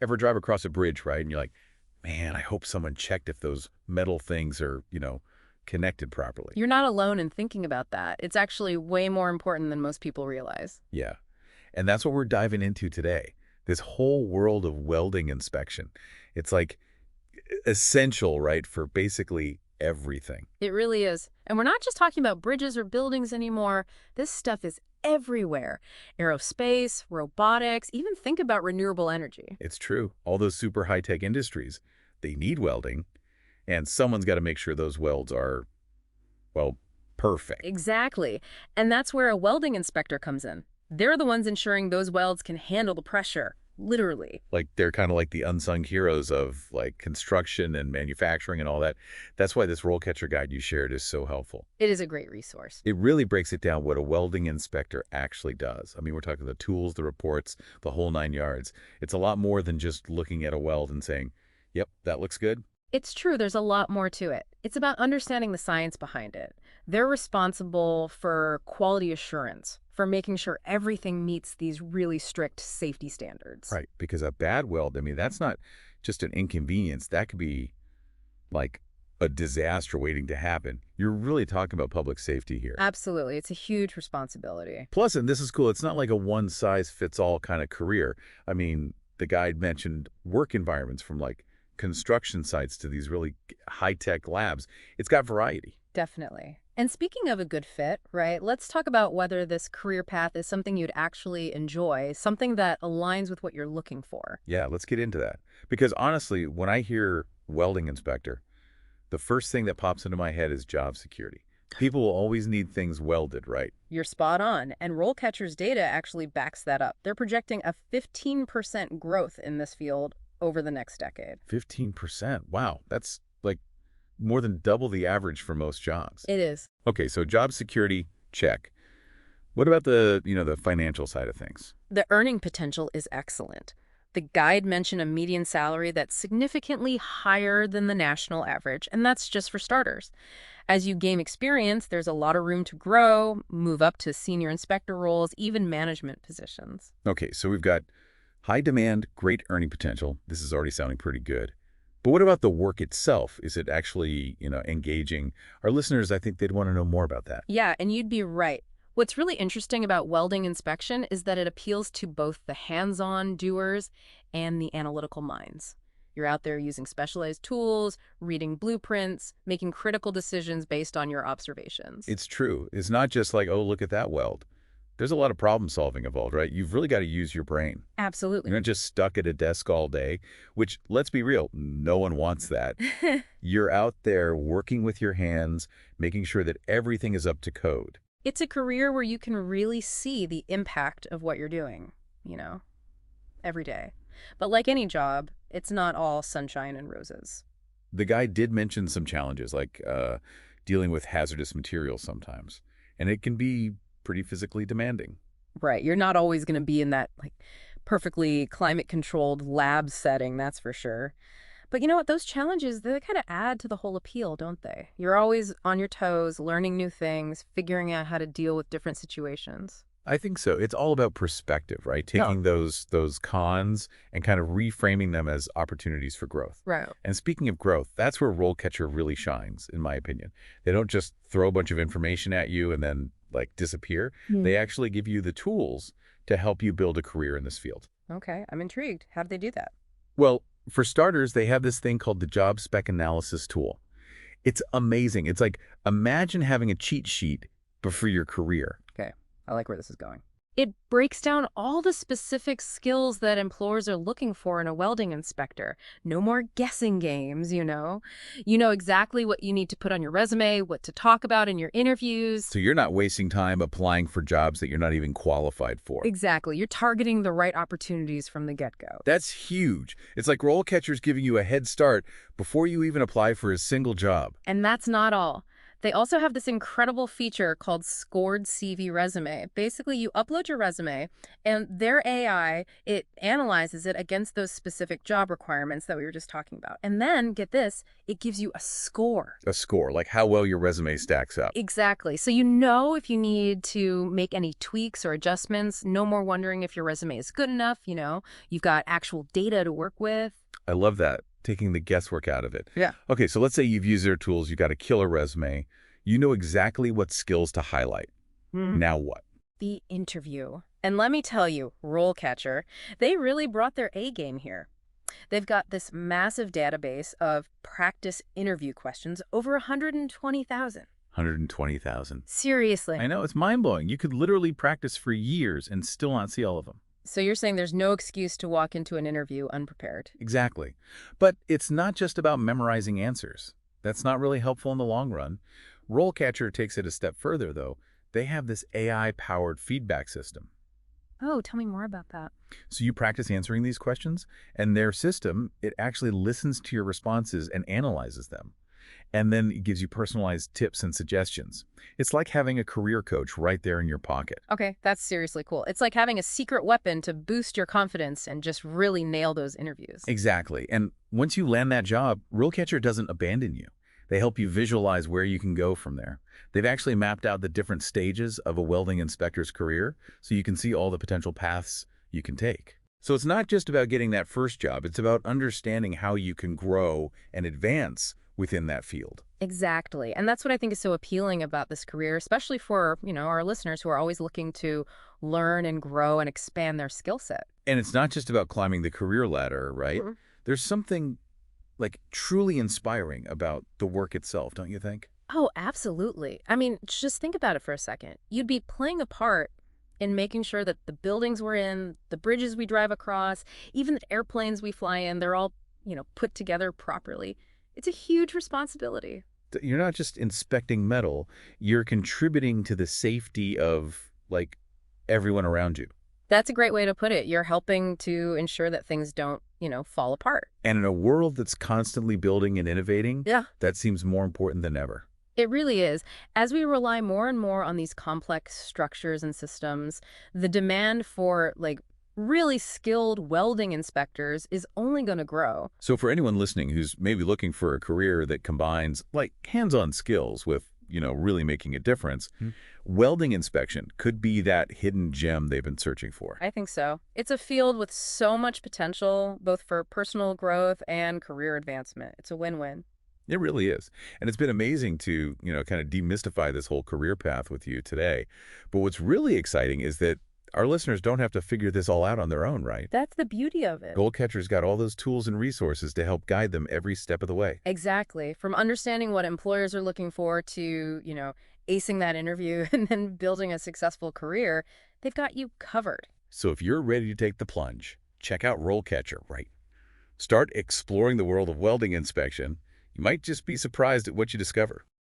Ever drive across a bridge, right? And you're like, man, I hope someone checked if those metal things are, connected properly. You're not alone in thinking about that. It's actually way more important than most people realize. Yeah. And that's what we're diving into today. This whole world of welding inspection. It's like essential, right, for basically everything. It really is. And we're not just talking about bridges or buildings anymore. This stuff is everywhere. Aerospace, robotics, even think about renewable energy. It's true. All those super high-tech industries, they need welding, and someone's got to make sure those welds are, well, perfect. Exactly. And that's where a welding inspector comes in. They're the ones ensuring those welds can handle the pressure, literally. Like they're kind of like the unsung heroes of like construction and manufacturing and all that. That's why this RoleCatcher guide you shared is so helpful. It is a great resource. It really breaks it down what a welding inspector actually does. I mean, we're talking the tools, the reports, the whole 9 yards. It's a lot more than just looking at a weld and saying, yep, that looks good. It's true, there's a lot more to it. It's about understanding the science behind it. They're responsible for quality assurance, for making sure everything meets these really strict safety standards. Right, because a bad weld, I mean, that's not just an inconvenience. That could be like a disaster waiting to happen. You're really talking about public safety here. Absolutely. It's a huge responsibility. Plus, and this is cool, it's not like a one-size-fits-all kind of career. I mean, the guide mentioned work environments from like construction sites to these really high-tech labs. It's got variety. Definitely. And speaking of a good fit, right, let's talk about whether this career path is something you'd actually enjoy, something that aligns with what you're looking for. Yeah, let's get into that. Because honestly, when I hear welding inspector, the first thing that pops into my head is job security. People will always need things welded, right? You're spot on, and RoleCatcher's data actually backs that up. They're projecting a 15% growth in this field over the next decade. 15%. Wow, that's like more than double the average for most jobs. It is. Okay, so job security, check. What about the financial side of things? The earning potential is excellent. The guide mentioned a median salary that's significantly higher than the national average, and that's just for starters. As you gain experience, there's a lot of room to grow, move up to senior inspector roles, even management positions. Okay, so we've got high demand, great earning potential. This is already sounding pretty good. But what about the work itself? Is it actually, engaging? Our listeners, I think they'd want to know more about that. Yeah, and you'd be right. What's really interesting about welding inspection is that it appeals to both the hands-on doers and the analytical minds. You're out there using specialized tools, reading blueprints, making critical decisions based on your observations. It's true. It's not just like, oh, look at that weld. There's a lot of problem solving involved, right? You've really got to use your brain. Absolutely. You're not just stuck at a desk all day, which, let's be real, no one wants that. You're out there working with your hands, making sure that everything is up to code. It's a career where you can really see the impact of what you're doing, every day. But like any job, it's not all sunshine and roses. The guy did mention some challenges, like dealing with hazardous materials sometimes. And it can be pretty physically demanding. Right. You're not always going to be in that perfectly climate-controlled lab setting, that's for sure. But you know what? Those challenges, they kind of add to the whole appeal, don't they? You're always on your toes, learning new things, figuring out how to deal with different situations. I think so. It's all about perspective, right? Taking those cons and kind of reframing them as opportunities for growth. Right. And speaking of growth, that's where RoleCatcher really shines, in my opinion. They don't just throw a bunch of information at you and then disappear. They actually give you the tools to help you build a career in this field. Okay, I'm intrigued. How do they do that? Well, for starters, they have this thing called the Job Spec Analysis tool. It's amazing. It's like, imagine having a cheat sheet, but for your career. Okay, I like where this is going. It breaks down all the specific skills that employers are looking for in a welding inspector. No more guessing games, You know exactly what you need to put on your resume, what to talk about in your interviews. So you're not wasting time applying for jobs that you're not even qualified for. Exactly. You're targeting the right opportunities from the get-go. That's huge. It's like RoleCatcher's giving you a head start before you even apply for a single job. And that's not all. They also have this incredible feature called Scored CV Resume. Basically, you upload your resume, and their AI, it analyzes it against those specific job requirements that we were just talking about. And then, get this, it gives you a score. A score, like how well your resume stacks up. Exactly. So you know if you need to make any tweaks or adjustments. No more wondering if your resume is good enough, You've got actual data to work with. I love that, taking the guesswork out of it. Yeah. Okay, so let's say you've used their tools, you got a killer resume, you know exactly what skills to highlight. Now what? The interview. And let me tell you, RoleCatcher, they really brought their A game here. They've got this massive database of practice interview questions, over 120,000. 120,000. Seriously. I know, it's mind-blowing. You could literally practice for years and still not see all of them. So you're saying there's no excuse to walk into an interview unprepared? Exactly. But it's not just about memorizing answers. That's not really helpful in the long run. RoleCatcher takes it a step further, though. They have this AI-powered feedback system. Oh, tell me more about that. So you practice answering these questions, and their system, it actually listens to your responses and analyzes them. And then it gives you personalized tips and suggestions. It's like having a career coach right there in your pocket. Okay, that's seriously cool. It's like having a secret weapon to boost your confidence and just really nail those interviews. Exactly. And once you land that job, RoleCatcher doesn't abandon you. They help you visualize where you can go from there. They've actually mapped out the different stages of a welding inspector's career, so you can see all the potential paths you can take. So it's not just about getting that first job, it's about understanding how you can grow and advance within that field. Exactly. And that's what I think is so appealing about this career, especially for, our listeners who are always looking to learn and grow and expand their skill set. And it's not just about climbing the career ladder, right? There's something like truly inspiring about the work itself, don't you think? Oh, absolutely. I mean, just think about it for a second. You'd be playing a part in making sure that the buildings we're in, the bridges we drive across, even the airplanes we fly in, they're all, put together properly. It's a huge responsibility. You're not just inspecting metal, you're contributing to the safety of, like, everyone around you. That's a great way to put it. You're helping to ensure that things don't, fall apart. And in a world that's constantly building and innovating, Yeah. that seems more important than ever. It really is. As we rely more and more on these complex structures and systems, the demand for, really skilled welding inspectors is only going to grow. So for anyone listening who's maybe looking for a career that combines, like, hands-on skills with, really making a difference, welding inspection could be that hidden gem they've been searching for. I think so. It's a field with so much potential, both for personal growth and career advancement. It's a win-win. It really is. And it's been amazing to, kind of demystify this whole career path with you today. But what's really exciting is that our listeners don't have to figure this all out on their own, right? That's the beauty of it. RoleCatcher's got all those tools and resources to help guide them every step of the way. Exactly. From understanding what employers are looking for to, acing that interview and then building a successful career, they've got you covered. So if you're ready to take the plunge, check out RoleCatcher, right? Start exploring the world of welding inspection. You might just be surprised at what you discover.